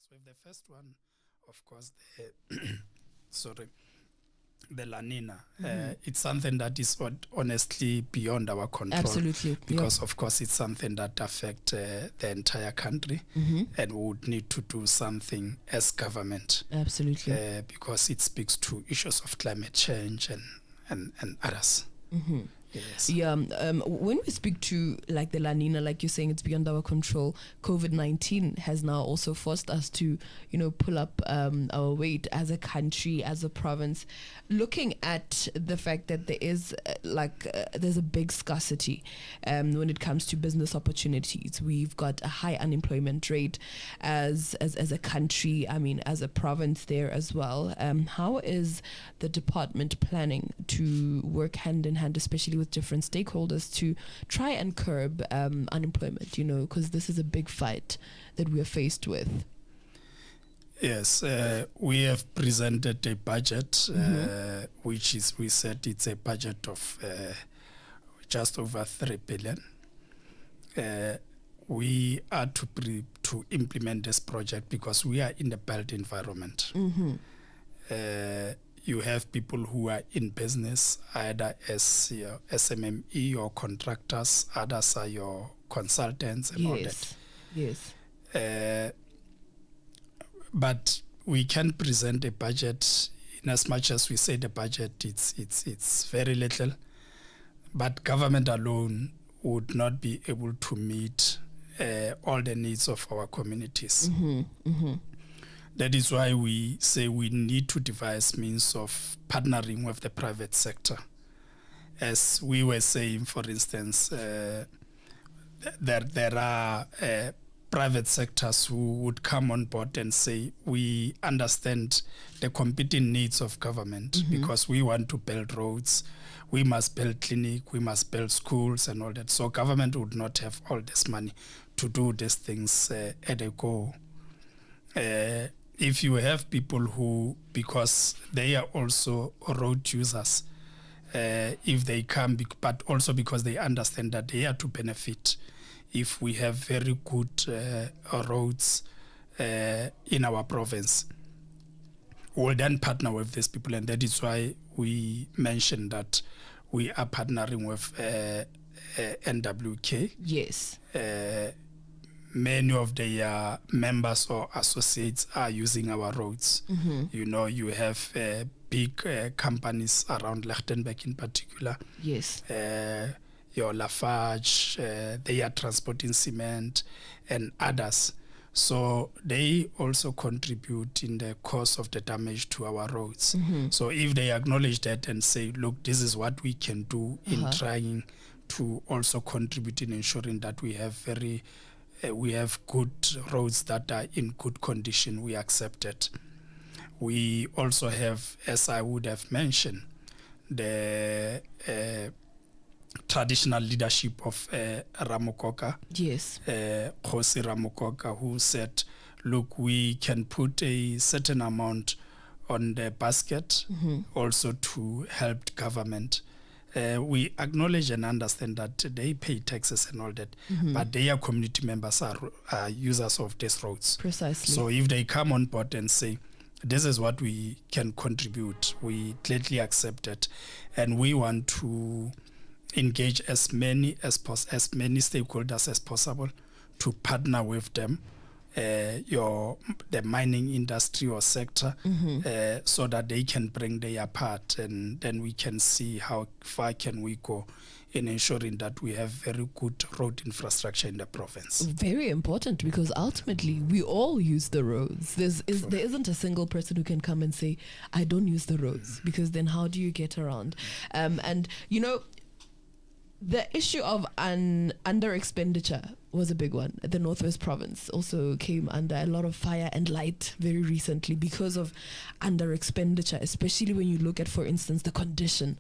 So the first one, of course, the La Nina. It's something that is honestly beyond our control. Absolutely. Because, of course, it's something that affects the entire country, and we would need to do something as government. Absolutely. Because it speaks to issues of climate change and others. Yes. Yeah. When we speak to like the La Nina, like you're saying, it's beyond our control. COVID-19 has now also forced us to, pull up our weight as a country, as a province. Looking at the fact that there is there's a big scarcity when it comes to business opportunities. We've got a high unemployment rate as a country. I mean, as a province there as well. How is the department planning to work hand in hand, especially with different stakeholders, to try and curb unemployment, because this is a big fight that we are faced with? Yes, we have presented a budget, which is, we said it's a budget of just over 3 billion. We are to implement this project because we are in the built environment. You have people who are in business, either as your SMME or contractors, others are your consultants and all that. Yes. But we can present a budget in as much as we say the budget, it's very little. But government alone would not be able to meet all the needs of our communities. That is why we say we need to devise means of partnering with the private sector. As we were saying, for instance, there are private sectors who would come on board and say, we understand the competing needs of government because we want to build roads, we must build clinic, we must build schools and all that. So government would not have all this money to do these things at a go. If you have people who, because they are also road users, if they come, but also because they understand that they are to benefit if we have very good roads in our province, we'll then partner with these people. And that is why we mentioned that we are partnering with NWK. Yes. Many of their members or associates are using our roads. You have big companies around Lichtenberg in particular. Yes. Your Lafarge, they are transporting cement and others. So they also contribute in the cost of the damage to our roads. So if they acknowledge that and say, look, this is what we can do in trying to also contribute in ensuring that we have good roads that are in good condition, we accept it. We also have, as I would have mentioned, the traditional leadership of Ramokoka. Yes. Khosi Ramokoka, who said, look, we can put a certain amount on the basket also to help government. We acknowledge and understand that they pay taxes and all that, but their community members are users of these roads. Precisely. So if they come on board and say, this is what we can contribute, we gladly accept it. And we want to engage as many stakeholders as possible to partner with them, the mining industry or sector, so that they can bring their part, and then we can see how far can we go in ensuring that we have very good road infrastructure in the province. Very important, because ultimately we all use the roads. There isn't a single person who can come and say, I don't use the roads, because then how do you get around? And the issue of an under expenditure was a big one. The North West Province also came under a lot of fire and light very recently because of under expenditure, especially when you look at, for instance, the condition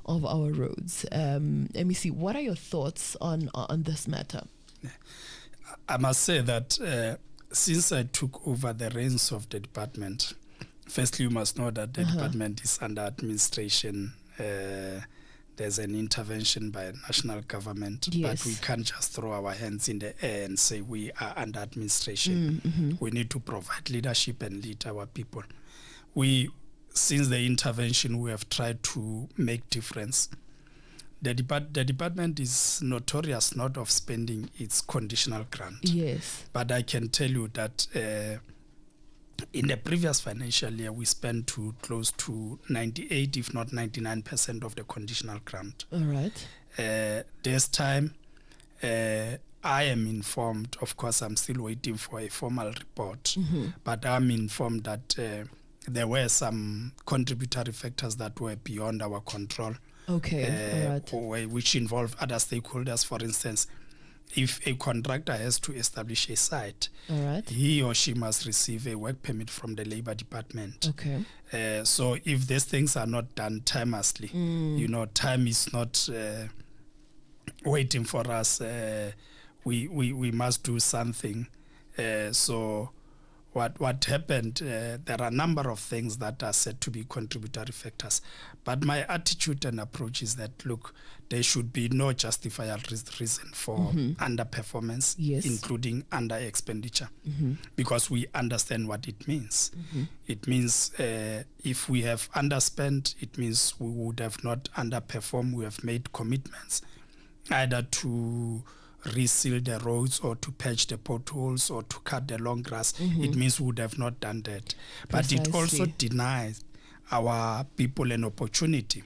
of our roads. Let me see, what are your thoughts on this matter? I must say that since I took over the reins of the department, firstly, you must know that the department is under administration there's an intervention by a national government, Yes. but we can't just throw our hands in the air and say we are under administration. We need to provide leadership and lead our people. Since the intervention, we have tried to make difference. The department is notorious not of spending its conditional grant. Yes. But I can tell you that in the previous financial year, we spent close to 98, if not 99% of the conditional grant. All right. This time, I am informed, of course, I'm still waiting for a formal report, but I'm informed that there were some contributory factors that were beyond our control. Okay. All right. Which involve other stakeholders. For instance, if a contractor has to establish a site, All right. he or she must receive a work permit from the labor department. Okay. So if these things are not done timelessly, time is not waiting for us. We must do something. So what happened, there are a number of things that are said to be contributory factors. But my attitude and approach is that, look, there should be no justifiable reason for underperformance, Yes. including under expenditure, because we understand what it means. It means if we have underspent, it means we would have not underperformed. We have made commitments either to reseal the roads or to patch the potholes or to cut the long grass. It means we would have not done that. But it also denies our people an opportunity,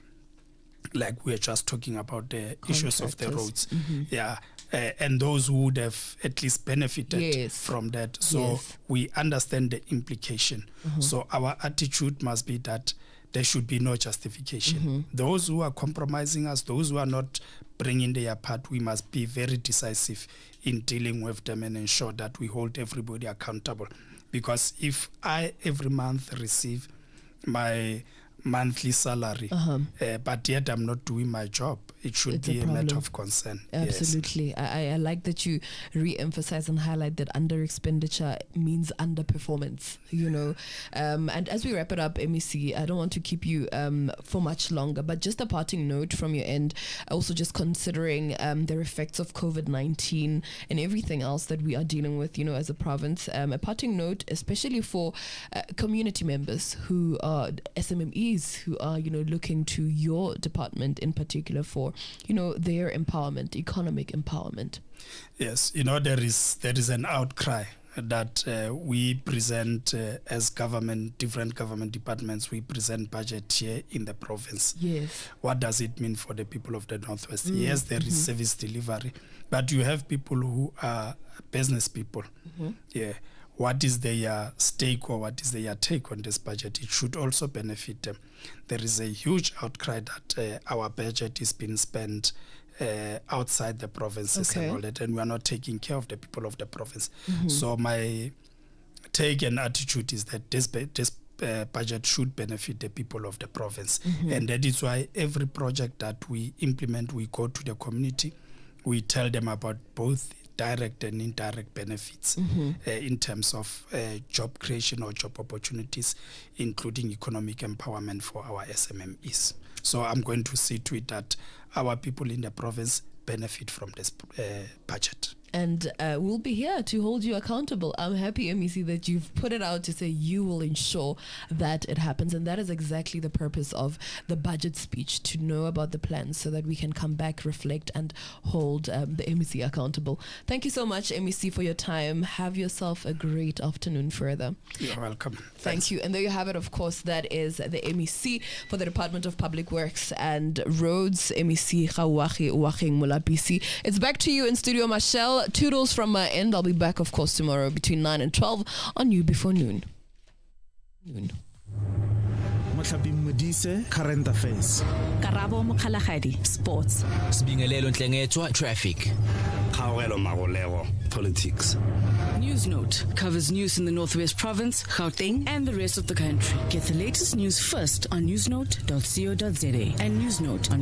like we are just talking about the issues of the roads. And those who would have at least benefited from that. So we understand the implication. So our attitude must be that there should be no justification. Those who are compromising us, those who are not bringing their part, we must be very decisive in dealing with them and ensure that we hold everybody accountable. Because if I every month receive my monthly salary, but yet I'm not doing my job, it should be a matter of concern. Absolutely. Yes. I like that you re-emphasize and highlight that under expenditure means underperformance, and as we wrap it up, MEC, I don't want to keep you for much longer, but just a parting note from your end, also just considering the effects of COVID-19 and everything else that we are dealing with, as a province, a parting note, especially for community members who are SMMEs, who are, looking to your department in particular for, their empowerment, economic empowerment. Yes, there is an outcry that we present as different government departments, we present budget here in the province. Yes. What does it mean for the people of the Northwest? Yes, there is service delivery, but you have people who are business people. What is their stake or what is their take on this budget? It should also benefit them. There is a huge outcry that our budget is being spent outside the provinces and all that, and we are not taking care of the people of the province. So my take and attitude is that this budget should benefit the people of the province. And that is why every project that we implement, we go to the community, we tell them about both direct and indirect benefits in terms of job creation or job opportunities, including economic empowerment for our SMMEs. So I'm going to see to it that our people in the province benefit from this budget. And we'll be here to hold you accountable. I'm happy, MEC, that you've put it out to say you will ensure that it happens. And that is exactly the purpose of the budget speech, to know about the plans so that we can come back, reflect, and hold the MEC accountable. Thank you so much, MEC, for your time. Have yourself a great afternoon further. You're welcome. Thank you. And there you have it, of course. That is the MEC for the Department of Public Works and Roads, MEC Khawagi Uwageng Molapisi. It's back to you in Studio Marshall. Toodles from my end. I'll be back, of course, tomorrow between 9 and 12 on You Before Noon. Mohlapi Modise, Current Affairs. Karabo Mokhalagadi, Sports. Sibingelelo Nhlengetswa, Traffic. Khaogelo Magolego, Politics. News Note covers news in the North West Province, Gauteng, and the rest of the country. Get the latest news first on newsnote.co.za and News Note on